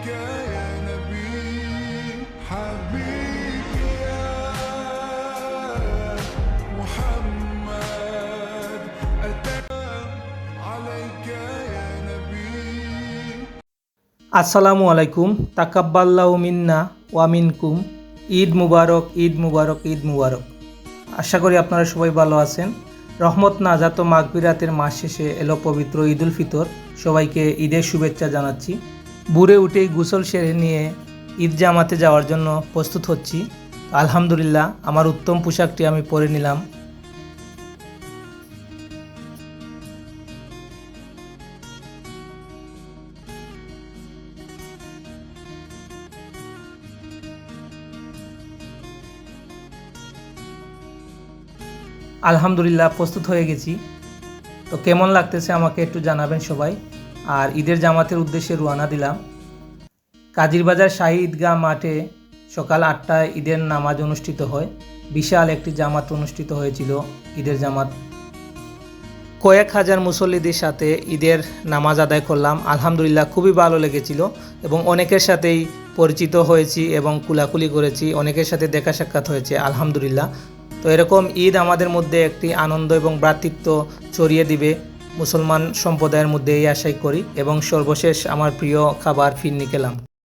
يا نبي حبيبي يا محمد أتى عليك يا نبي আসসালামু আলাইকুম তাকাব্বাল্লাহু মিন্না ওয়া মিনকুম। ঈদ মুবারক, ঈদ মুবারক, ঈদ মুবারক। আশা করি আপনারা সবাই ভালো আছেন। রহমত নাজাত ও মাগফিরাতের মাস শেষে এলো পবিত্র ঈদ উল ফিতর। সবাইকে ঈদের শুভেচ্ছা জানাচ্ছি। ভোরে উঠেই গোসল সেরে নিয়ে ঈদ জামাতে যাওয়ার জন্য প্রস্তুত হচ্ছি। আলহামদুলিল্লাহ, আমার উত্তম পোশাকটি আমি পরে নিলাম। আলহামদুলিল্লাহ, প্রস্তুত হয়ে গেছি। তো কেমন লাগতেছে আমাকে একটু জানাবেন সবাই। আর ঈদের জামাতের উদ্দেশ্যে রওনা দিলাম। কাজিরবাজার শাহী ঈদগাহ মাঠে সকাল 8টায় ঈদের নামাজ অনুষ্ঠিত হয়। বিশাল একটি জামাত অনুষ্ঠিত হয়েছিল ঈদের জামাত। কয়েক হাজার মুসল্লিদের সাথে ঈদের নামাজ আদায় করলাম। আলহামদুলিল্লাহ, খুবই ভালো লেগেছিল এবং অনেকের সাথেই পরিচিত হয়েছি এবং কুলাকুলি করেছি, অনেকের সাথে দেখা সাক্ষাৎ হয়েছে। আলহামদুলিল্লাহ। তো এরকম ঈদ আমাদের মধ্যে একটি আনন্দ এবং ভ্রাতৃত্ব ছড়িয়ে দিবে মুসলমান সম্প্রদায়ের মধ্যে, এই আশাই করি। এবং সর্বশেষ আমার প্রিয় খাবার ফিরনি খেলাম।